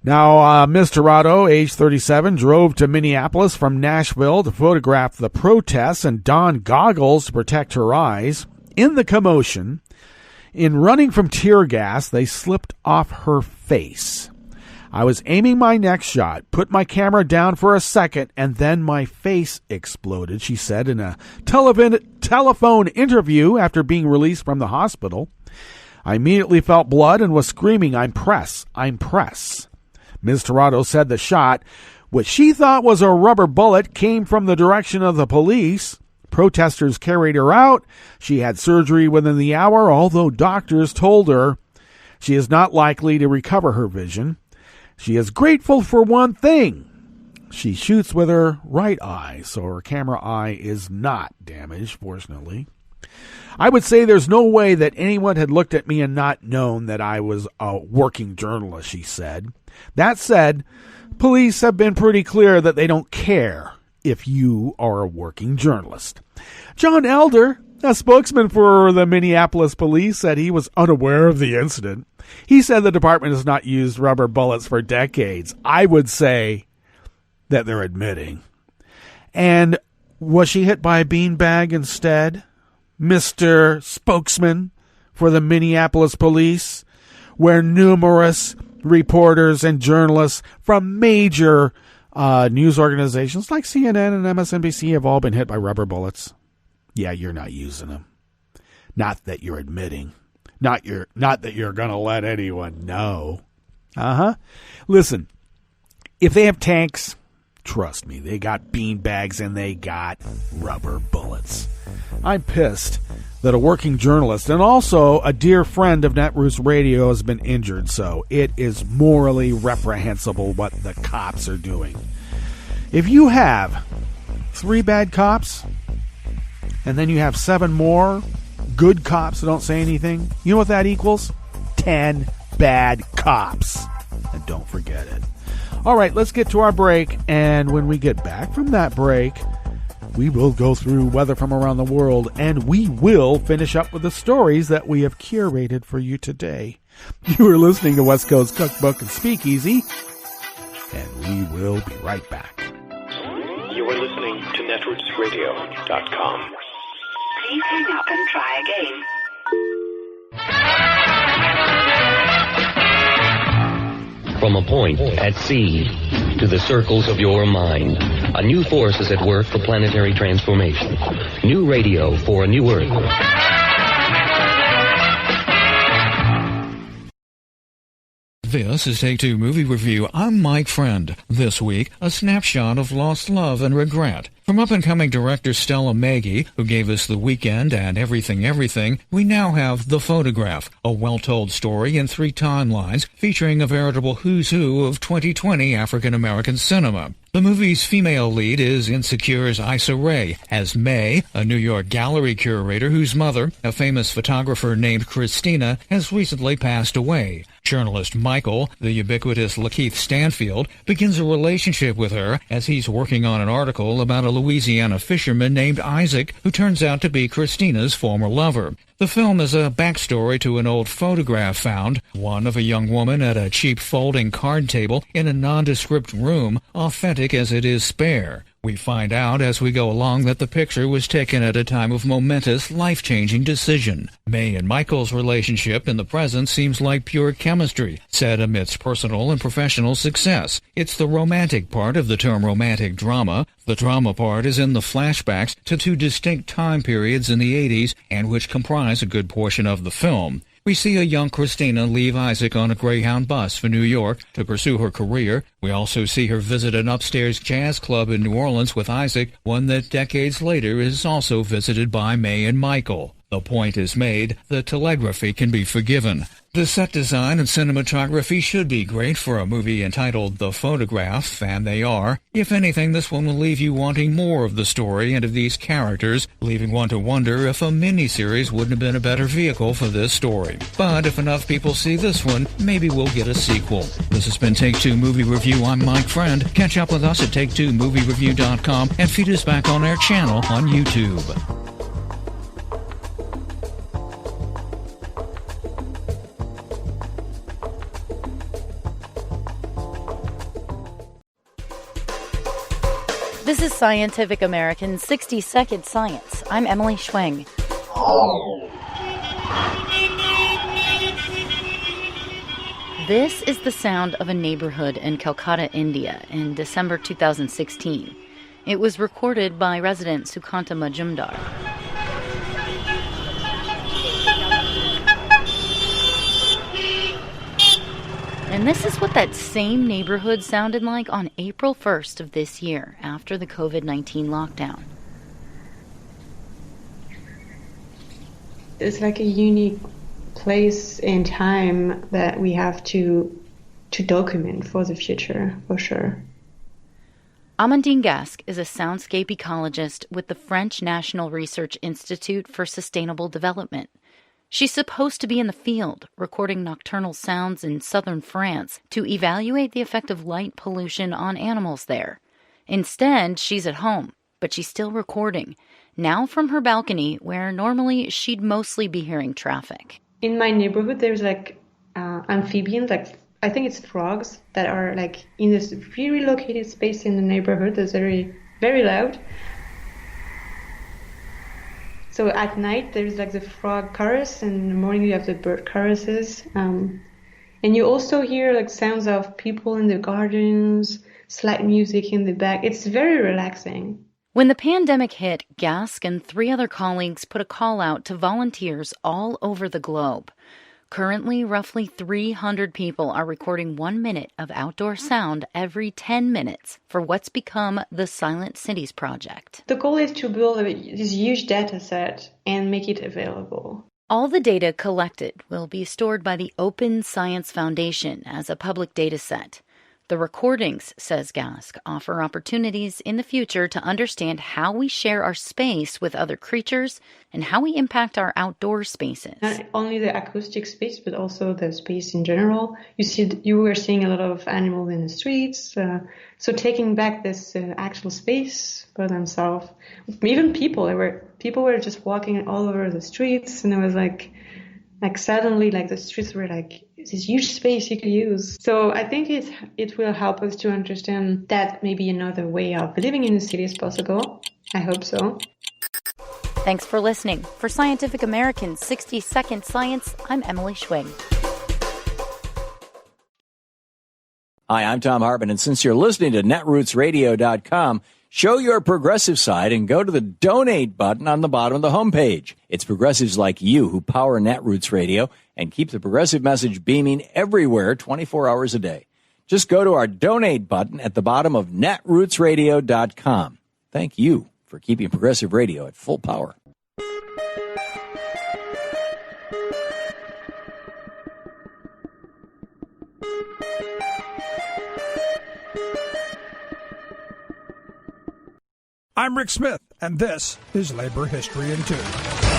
Now, Ms. Tirado, age 37, drove to Minneapolis from Nashville to photograph the protests and donned goggles to protect her eyes. In the commotion, in running from tear gas, they slipped off her face. "I was aiming my next shot, put my camera down for a second, and then my face exploded," she said in a telephone interview after being released from the hospital. "I immediately felt blood and was screaming, 'I'm press, I'm press.'" Ms. Tirado said the shot, which she thought was a rubber bullet, came from the direction of the police. Protesters carried her out. She had surgery within the hour, although doctors told her she is not likely to recover her vision. She is grateful for one thing. She shoots with her right eye, so her camera eye is not damaged, fortunately. I would say there's no way that anyone had looked at me and not known that I was a working journalist, she said. That said, police have been pretty clear that they don't care if you are a working journalist. John Elder, a spokesman for the Minneapolis police, said he was unaware of the incident. He said the department has not used rubber bullets for decades. I would say that they're admitting. And was she hit by a beanbag instead, Mr. Spokesman for the Minneapolis police, where numerous reporters and journalists from major news organizations like CNN and MSNBC have all been hit by rubber bullets? Yeah, you're not using them. Not that you're admitting. Not that you're going to let anyone know. Listen, if they have tanks, trust me, they got beanbags and they got rubber bullets. I'm pissed that a working journalist and also a dear friend of Netroots Radio has been injured, so it is morally reprehensible what the cops are doing. If you have 3 bad cops and then you have 7 more good cops who don't say anything, you know what that equals? 10 bad cops. And don't forget it. All right, let's get to our break, and when we get back from that break, we will go through weather from around the world, and we will finish up with the stories that we have curated for you today. You are listening to West Coast Cookbook and Speakeasy, and we will be right back. You are listening to netrootsradio.com. Please hang up and try again. From a point at sea to the circles of your mind, a new force is at work for planetary transformation. New radio for a new Earth. This is Take Two Movie Review. I'm Mike Friend. This week, a snapshot of lost love and regret. From up-and-coming director Stella Maggie, who gave us The Weekend and Everything, we now have The Photograph, a well-told story in 3 timelines featuring a veritable who's who of 2020 African-American cinema. The movie's female lead is Insecure's Issa Rae, as May, a New York gallery curator whose mother, a famous photographer named Christina, has recently passed away. Journalist Michael, the ubiquitous Lakeith Stanfield, begins a relationship with her as he's working on an article about a Louisiana fisherman named Isaac, who turns out to be Christina's former lover. The film is a backstory to an old photograph found, one of a young woman at a cheap folding card table in a nondescript room, authentic as it is spare. We find out as we go along that the picture was taken at a time of momentous, life-changing decision. May and Michael's relationship in the present seems like pure chemistry, set amidst personal and professional success. It's the romantic part of the term romantic drama. The drama part is in the flashbacks to 2 distinct time periods in the 80s, and which comprise a good portion of the film. We see a young Christina leave Isaac on a Greyhound bus for New York to pursue her career. We also see her visit an upstairs jazz club in New Orleans with Isaac, one that decades later is also visited by May and Michael. The point is made, the telegraphy can be forgiven. The set design and cinematography should be great for a movie entitled The Photograph, and they are. If anything, this one will leave you wanting more of the story and of these characters, leaving one to wonder if a miniseries wouldn't have been a better vehicle for this story. But if enough people see this one, maybe we'll get a sequel. This has been Take Two Movie Review. I'm Mike Friend. Catch up with us at Take2MovieReview.com and feed us back on our channel on YouTube. This is Scientific American's 60-Second Science. I'm Emily Schweng. This is the sound of a neighborhood in Calcutta, India in December 2016. It was recorded by resident Sukanta Majumdar. And this is what that same neighborhood sounded like on April 1st of this year, after the COVID-19 lockdown. it's like a unique place and time that we have to document for the future, for sure. Amandine Gasque is a soundscape ecologist with the French National Research Institute for Sustainable Development. She's supposed to be in the field, recording nocturnal sounds in southern France to evaluate the effect of light pollution on animals there. Instead, she's at home, but she's still recording, now from her balcony, where normally she'd mostly be hearing traffic. In my neighborhood, there's like amphibians, like I think it's frogs that are like in this really located space in the neighborhood that's very, very loud. So at night there's like the frog chorus, and in the morning you have the bird choruses. And you also hear like sounds of people in the gardens, slight music in the back. It's very relaxing. When the pandemic hit, Gasque and 3 other colleagues put a call out to volunteers all over the globe. Currently, roughly 300 people are recording 1 minute of outdoor sound every 10 minutes for what's become the Silent Cities Project. The goal is to build this huge data set and make it available. All the data collected will be stored by the Open Science Foundation as a public data set. The recordings, says Gasque, offer opportunities in the future to understand how we share our space with other creatures and how we impact our outdoor spaces. Not only the acoustic space, but also the space in general. You were seeing a lot of animals in the streets, so taking back this actual space for themselves. Even people were just walking all over the streets, and it was like suddenly the streets were like this huge space you could use. So I think it will help us to understand that maybe another way of living in the city is possible. I hope so. Thanks for listening. For Scientific American's 60-Second Science, I'm Emily Schwing. Hi, I'm Tom Hartman, and since you're listening to netrootsradio.com, show your progressive side and go to the donate button on the bottom of the homepage. It's progressives like you who power Netroots Radio and keep the progressive message beaming everywhere 24 hours a day. Just go to our donate button at the bottom of netrootsradio.com. Thank you for keeping progressive radio at full power. I'm Rick Smith, and this is Labor History in 2.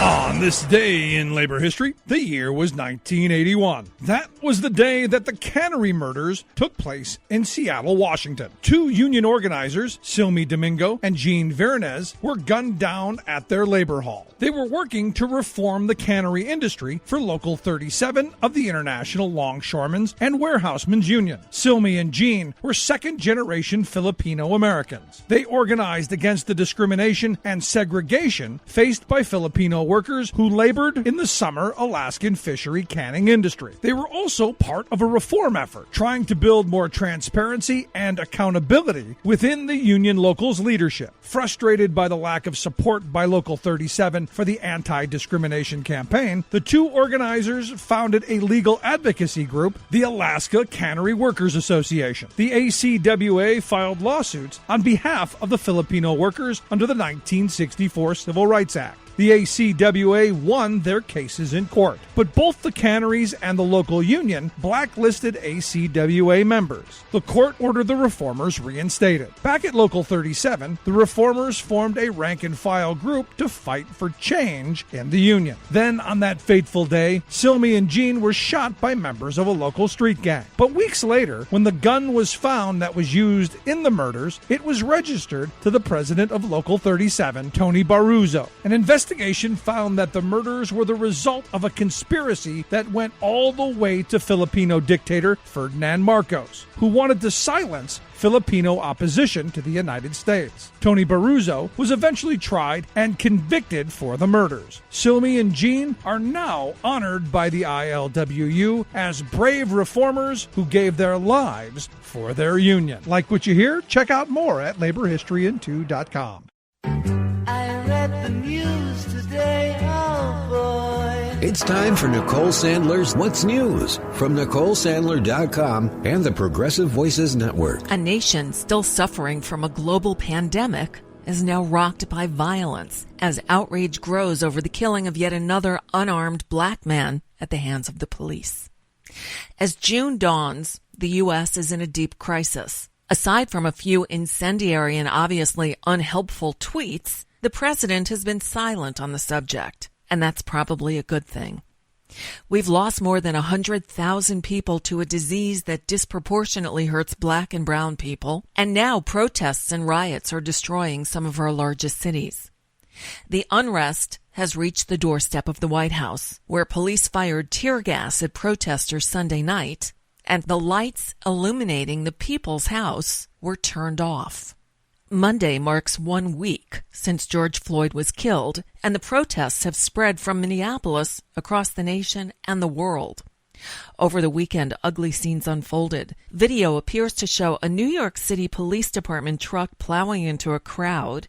On this day in labor history, the year was 1981. That was the day that the cannery murders took place in Seattle, Washington. 2 union organizers, Silmy Domingo and Jean Veronese, were gunned down at their labor hall. They were working to reform the cannery industry for Local 37 of the International Longshoremen's and Warehousemen's Union. Silmy and Jean were second-generation Filipino Americans. They organized against the discrimination and segregation faced by Filipino workers who labored in the summer Alaskan fishery canning industry. They were also part of a reform effort trying to build more transparency and accountability within the union local's leadership. Frustrated by the lack of support by Local 37 for the anti-discrimination campaign, the 2 organizers founded a legal advocacy group, the Alaska Cannery Workers Association. The ACWA filed lawsuits on behalf of the Filipino workers under the 1964 Civil Rights Act. The ACWA won their cases in court, but both the canneries and the local union blacklisted ACWA members. The court ordered the reformers reinstated. Back at Local 37, the reformers formed a rank-and-file group to fight for change in the union. Then, on that fateful day, Silmy and Jean were shot by members of a local street gang. But weeks later, when the gun was found that was used in the murders, it was registered to the president of Local 37, Tony Baruzzo. An investigation found that the murders were the result of a conspiracy that went all the way to Filipino dictator Ferdinand Marcos, who wanted to silence Filipino opposition to the United States. Tony Baruzzo was eventually tried and convicted for the murders. Silmy and Jean are now honored by the ILWU as brave reformers who gave their lives for their union. Like what you hear? Check out more at laborhistoryin2.com. I read the news today, oh boy. It's time for Nicole Sandler's What's News from NicoleSandler.com and the Progressive Voices Network. A nation still suffering from a global pandemic is now rocked by violence as outrage grows over the killing of yet another unarmed black man at the hands of the police. As June dawns, the U.S. is in a deep crisis. Aside from a few incendiary and obviously unhelpful tweets, the president has been silent on the subject, and that's probably a good thing. We've lost more than 100,000 people to a disease that disproportionately hurts black and brown people, and now protests and riots are destroying some of our largest cities. The unrest has reached the doorstep of the White House, where police fired tear gas at protesters Sunday night, and the lights illuminating the People's House were turned off. Monday marks 1 week since George Floyd was killed, and the protests have spread from Minneapolis across the nation and the world. Over the weekend, ugly scenes unfolded. Video appears to show a New York City Police Department truck plowing into a crowd.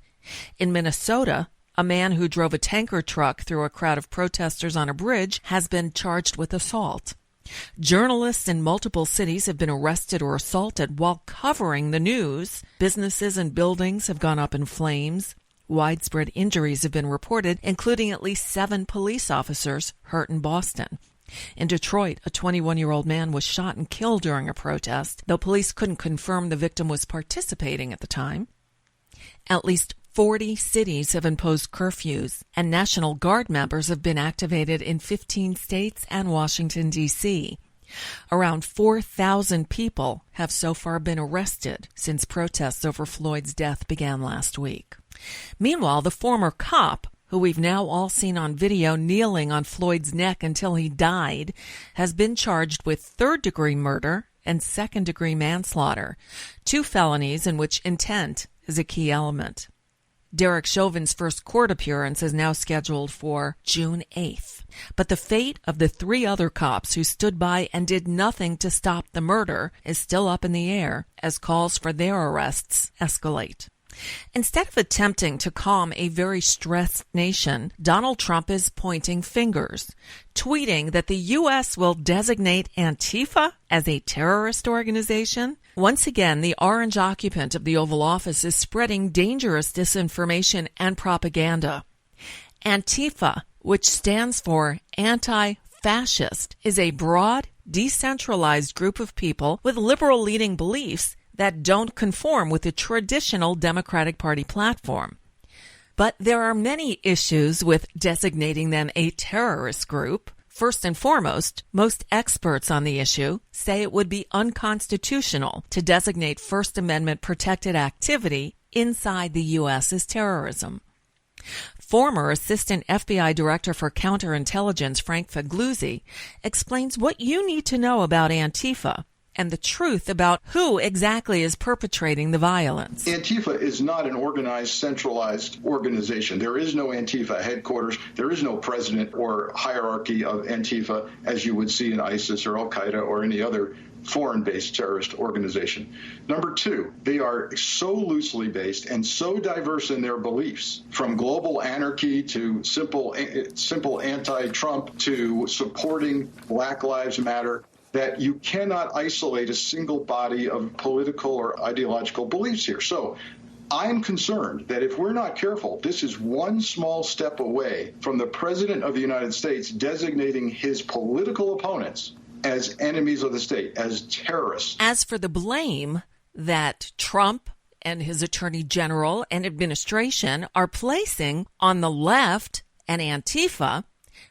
In Minnesota, a man who drove a tanker truck through a crowd of protesters on a bridge has been charged with assault. Journalists in multiple cities have been arrested or assaulted while covering the news. Businesses and buildings have gone up in flames. Widespread injuries have been reported, including at least 7 police officers hurt in Boston. In Detroit, a 21-year-old man was shot and killed during a protest, though police couldn't confirm the victim was participating at the time. At least 40 cities have imposed curfews, and National Guard members have been activated in 15 states and Washington, D.C. Around 4,000 people have so far been arrested since protests over Floyd's death began last week. Meanwhile, the former cop, who we've now all seen on video kneeling on Floyd's neck until he died, has been charged with third-degree murder and second-degree manslaughter, 2 felonies in which intent is a key element. Derek Chauvin's first court appearance is now scheduled for June 8th. But the fate of the 3 other cops who stood by and did nothing to stop the murder is still up in the air as calls for their arrests escalate. Instead of attempting to calm a very stressed nation, Donald Trump is pointing fingers, tweeting that the U.S. will designate Antifa as a terrorist organization. Once again, the orange occupant of the Oval Office is spreading dangerous disinformation and propaganda. Antifa, which stands for anti-fascist, is a broad, decentralized group of people with liberal-leaning beliefs that don't conform with the traditional Democratic Party platform. But there are many issues with designating them a terrorist group. First and foremost, most experts on the issue say it would be unconstitutional to designate First Amendment protected activity inside the U.S. as terrorism. Former Assistant FBI Director for Counterintelligence Frank Figliuzzi explains what you need to know about Antifa and the truth about who exactly is perpetrating the violence. Antifa is not an organized, centralized organization. There is no Antifa headquarters. There is no president or hierarchy of Antifa as you would see in ISIS or Al-Qaeda or any other foreign-based terrorist organization. Number 2, they are so loosely based and so diverse in their beliefs, from global anarchy to simple anti-Trump to supporting Black Lives Matter, that you cannot isolate a single body of political or ideological beliefs here. So I'm concerned that if we're not careful, this is one small step away from the President of the United States designating his political opponents as enemies of the state, as terrorists. As for the blame that Trump and his Attorney General and administration are placing on the left and Antifa,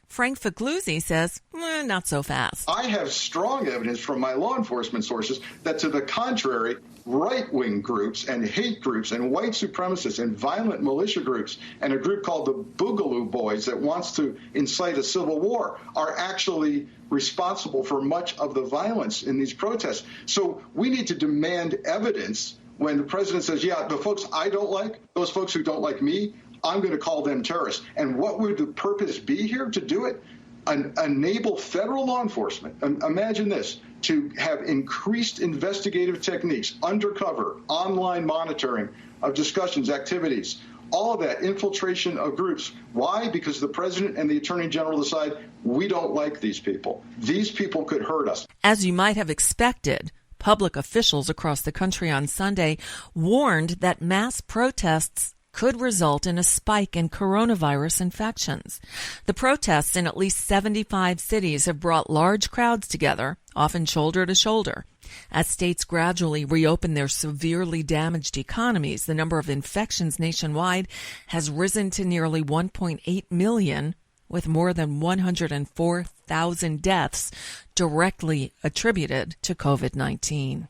Frank Figliuzzi says, not so fast. I have strong evidence from my law enforcement sources that, to the contrary, right-wing groups and hate groups and white supremacists and violent militia groups and a group called the Boogaloo Boys that wants to incite a civil war are actually responsible for much of the violence in these protests. So we need to demand evidence when the president says, yeah, the folks I don't like, those folks who don't like me, I'm going to call them terrorists. And what would the purpose be here to do it? Enable federal law enforcement, imagine this, to have increased investigative techniques, undercover, online monitoring of discussions, activities, all of that, infiltration of groups. Why? Because the president and the attorney general decide we don't like these people. These people could hurt us. As you might have expected, public officials across the country on Sunday warned that mass protests could result in a spike in coronavirus infections. The protests in at least 75 cities have brought large crowds together, often shoulder to shoulder. As states gradually reopen their severely damaged economies, the number of infections nationwide has risen to nearly 1.8 million, with more than 104,000 deaths directly attributed to COVID-19.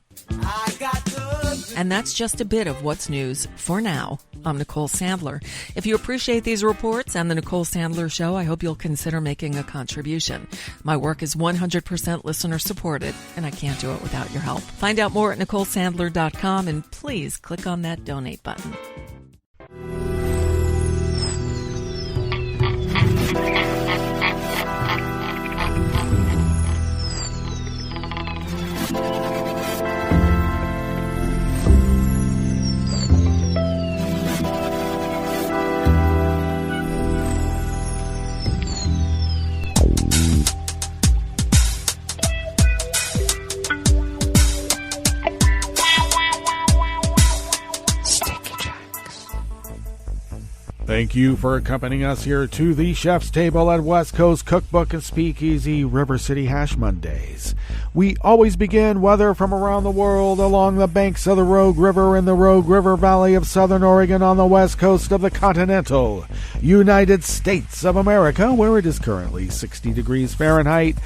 And that's just a bit of what's news for now. I'm Nicole Sandler. If you appreciate these reports and the Nicole Sandler Show, I hope you'll consider making a contribution. My work is 100% listener supported, and I can't do it without your help. Find out more at NicoleSandler.com, and please click on that donate button. Thank you for accompanying us here to the Chef's Table at West Coast Cookbook and Speakeasy River City Hash Mondays. We always begin weather from around the world along the banks of the Rogue River in the Rogue River Valley of Southern Oregon on the west coast of the continental United States of America, where it is currently 60 degrees Fahrenheit.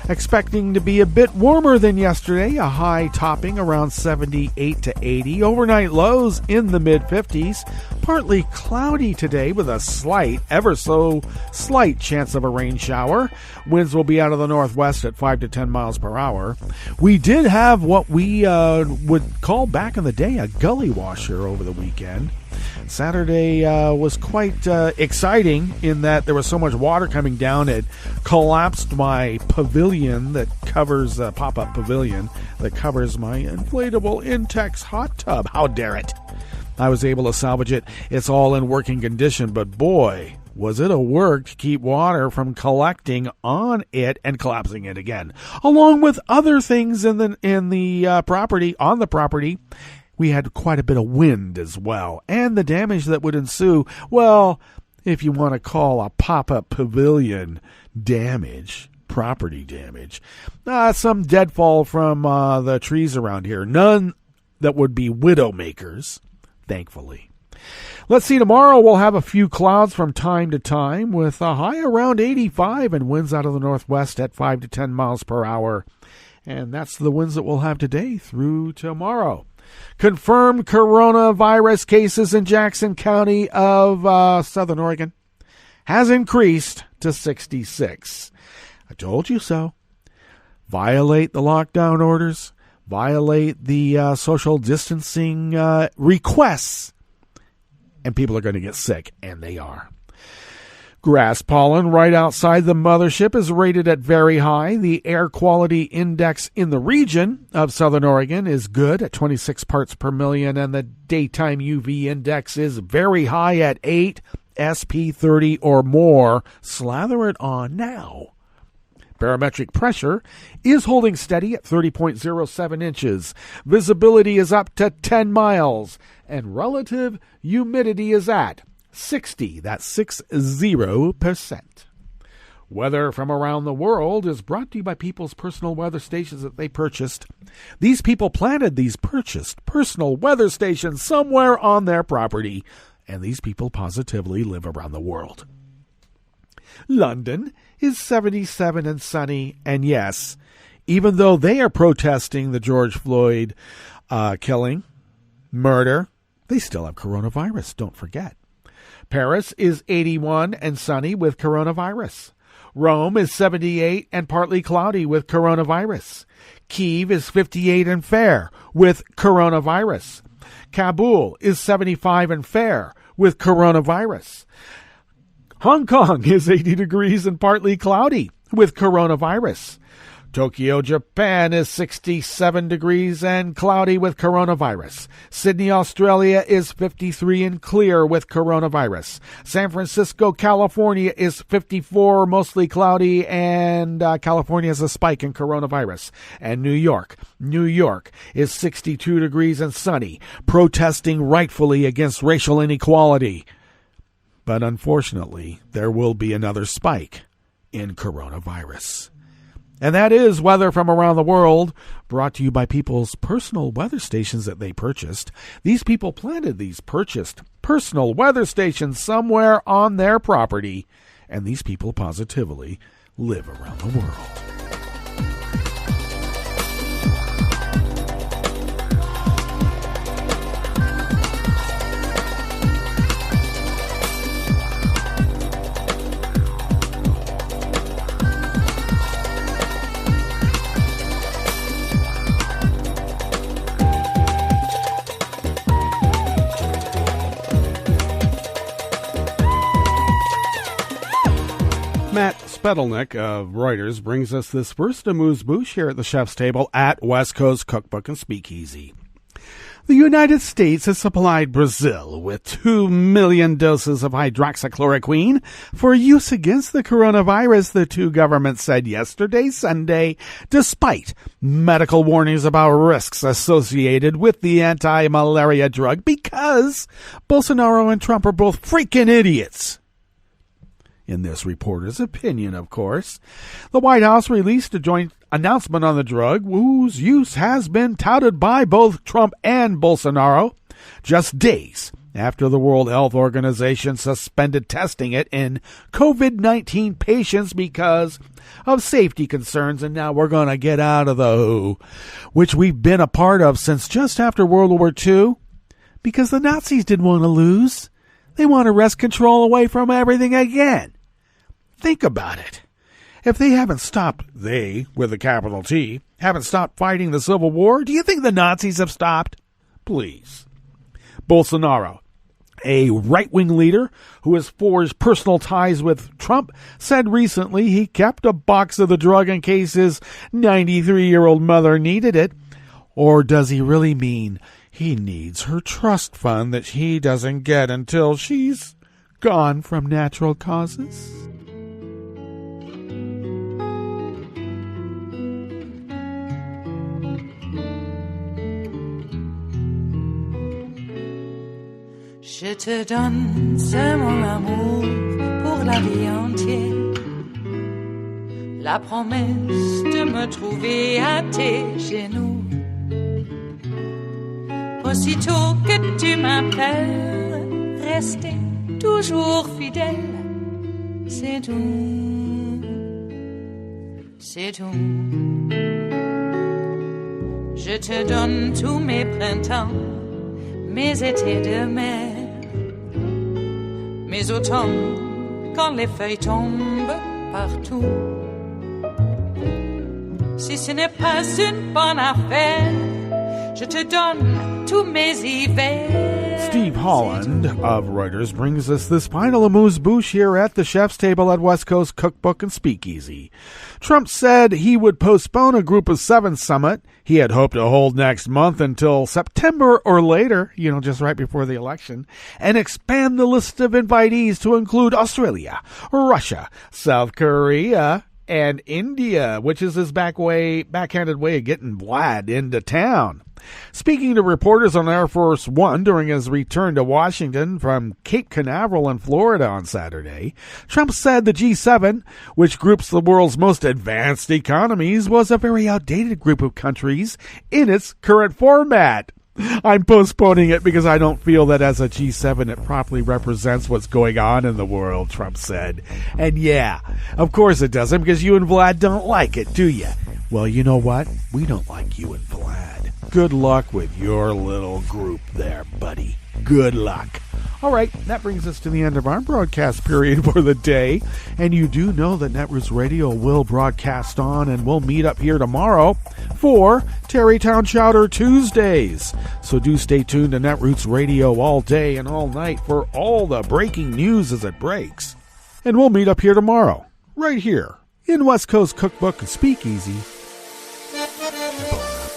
Expecting to be a bit warmer than yesterday, a high topping around 78 to 80. Overnight lows in the mid-50s. Partly cloudy today with a slight, ever so slight chance of a rain shower. Winds will be out of the northwest at 5 to 10 miles per hour. We did have what we would call back in the day a gully washer over the weekend. Saturday was quite exciting in that there was so much water coming down it collapsed my pavilion that covers pop-up pavilion that covers my inflatable Intex hot tub. How dare it! I was able to salvage it. It's all in working condition, but boy, was it a work to keep water from collecting on it and collapsing it again. Along with other things in the property, on the property, we had quite a bit of wind as well. And the damage that would ensue, well, if you want to call a pop-up pavilion damage, property damage, some deadfall from the trees around here. None that would be widow makers, thankfully. Let's see, tomorrow we'll have a few clouds from time to time with a high around 85 and winds out of the northwest at 5 to 10 miles per hour. And that's the winds that we'll have today through tomorrow. Confirmed coronavirus cases in Jackson County of Southern Oregon has increased to 66. I told you so. Violate the lockdown orders. Violate the social distancing requests. And people are going to get sick, and they are. Grass pollen right outside the mothership is rated at very high. The air quality index in the region of Southern Oregon is good at 26 parts per million, and the daytime UV index is very high at 8, SP30 or more. Slather it on now. Barometric pressure is holding steady at 30.07 inches. Visibility is up to 10 miles, and relative humidity is at 60, that's 60%. Weather from around the world is brought to you by people's personal weather stations that they purchased. These people planted these purchased personal weather stations somewhere on their property, and these people positively live around the world. London is 77 and sunny, and yes, even though they are protesting the George Floyd killing, murder, they still have coronavirus, don't forget. Paris is 81 and sunny with coronavirus. Rome is 78 and partly cloudy with coronavirus. Kyiv is 58 and fair with coronavirus. Kabul is 75 and fair with coronavirus. Hong Kong is 80 degrees and partly cloudy with coronavirus. Tokyo, Japan is 67 degrees and cloudy with coronavirus. Sydney, Australia is 53 and clear with coronavirus. San Francisco, California is 54, mostly cloudy, and California has a spike in coronavirus. And New York is 62 degrees and sunny, protesting rightfully against racial inequality. But unfortunately, there will be another spike in coronavirus. And that is weather from around the world, brought to you by people's personal weather stations that they purchased. These people planted these purchased personal weather stations somewhere on their property, and these people positively live around the world. Matt Spetelnick of Reuters brings us this first amuse-bouche here at the chef's table at West Coast Cookbook and Speakeasy. The United States has supplied Brazil with 2 million doses of hydroxychloroquine for use against the coronavirus, the two governments said yesterday, Sunday, despite medical warnings about risks associated with the anti-malaria drug because Bolsonaro and Trump are both freaking idiots. In this reporter's opinion, of course. The White House released a joint announcement on the drug, whose use has been touted by both Trump and Bolsonaro, just days after the World Health Organization suspended testing it in COVID-19 patients because of safety concerns, and now we're going to get out of the WHO, which we've been a part of since just after World War II, because the Nazis didn't want to lose. They want to wrest control away from everything again. Think about it. If they haven't stopped, they, with a capital T, haven't stopped fighting the Civil War, do you think the Nazis have stopped? Please. Bolsonaro, a right-wing leader who has forged personal ties with Trump, said recently he kept a box of the drug in case his 93-year-old mother needed it. Or does he really mean he needs her trust fund that he doesn't get until she's gone from natural causes? Je te donne ce mon amour pour la vie entière, la promesse de me trouver à tes genoux. Aussitôt que tu m'appelles, rester toujours fidèle, c'est tout, c'est tout. Je te donne tous mes printemps, mes étés de mer, mes automnes quand les feuilles tombent partout. Si ce n'est pas une bonne affaire, je te donne tous mes hivers. Steve Holland of Reuters brings us this final amuse-bouche here at the chef's table at West Coast Cookbook and Speakeasy. Trump said he would postpone a Group of 7 summit he had hoped to hold next month until September or later, just right before the election, and expand the list of invitees to include Australia, Russia, South Korea, and India, which is his backhanded way of getting Vlad into town. Speaking to reporters on Air Force One during his return to Washington from Cape Canaveral in Florida on Saturday, Trump said the G7, which groups the world's most advanced economies, was a very outdated group of countries in its current format. I'm postponing it because I don't feel that as a G7 it properly represents what's going on in the world, Trump said. And yeah, of course it doesn't, because you and Vlad don't like it, do you? Well, you know what? We don't like you and Vlad. Good luck with your little group there, buddy. Good luck. All right, that brings us to the end of our broadcast period for the day. And you do know that Netroots Radio will broadcast on, and we'll meet up here tomorrow for Tarrytown Chowder Tuesdays. So do stay tuned to Netroots Radio all day and all night for all the breaking news as it breaks. And we'll meet up here tomorrow, right here in West Coast Cookbook and Speakeasy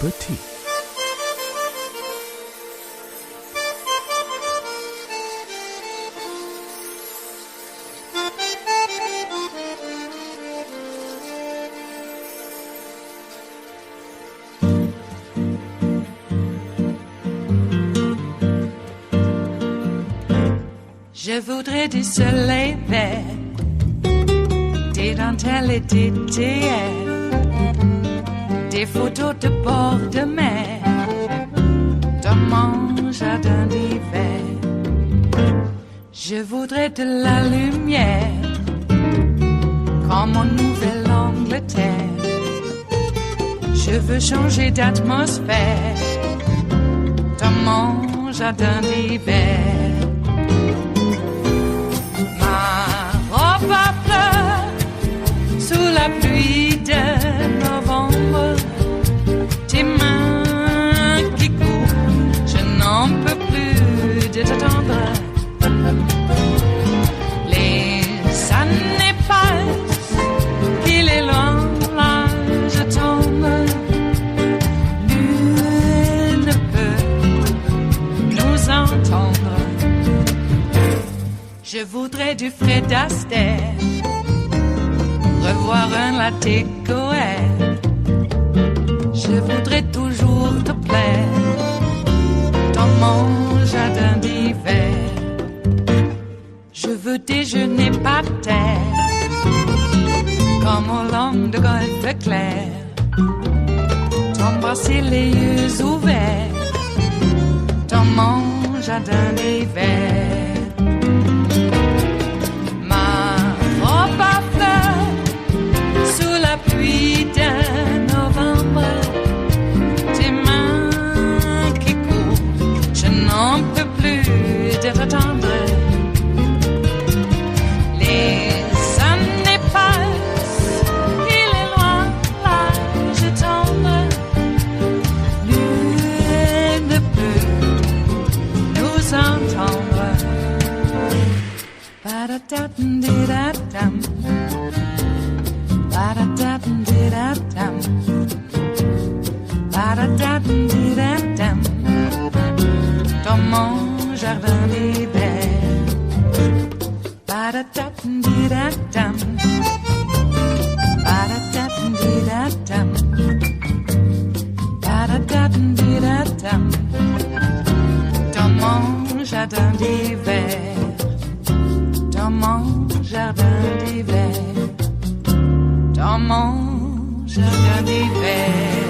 the tea. Je voudrais du soleil vert, des dentelles et des théères, des photos de bord de mer, dans mon jardin d'hiver. Je voudrais de la lumière, comme en Nouvelle-Angleterre. Je veux changer d'atmosphère, dans mon jardin d'hiver. Ma fleur sous la pluie de novembre, tes mains qui courent, je n'en peux plus de t'attendre. Les années passent, qu'il est loin, là je tombe. Nul ne peut nous entendre. Je voudrais du Fred Astaire, revoir un latte Goer. Je voudrais toujours te plaire dans mon jardin d'hiver. Je veux déjeuner par terre, comme au long de golfe clair, t'embrasser les yeux ouverts dans mon jardin d'hiver. Pluie de novembre, tes mains qui courent, je n'en peux plus de t'attendre. Les années passent, il est loin, là je tombe. Nul ne peut nous entendre. Ba-da-da-dum-di-da-dum. Ba-da-da-dum-di-da-dum. Ba-da-da-dum-di-da-dum. Dans mon jardin d'hiver. Ba-da-da-dum-di-da-dum. Ba-da-da-dum-di-da-dum. Ba-da-da-dum-di-da-dum. Dans mon jardin d'hiver. Dans mon jardin d'hiver. Dans mon jardin d'hiver.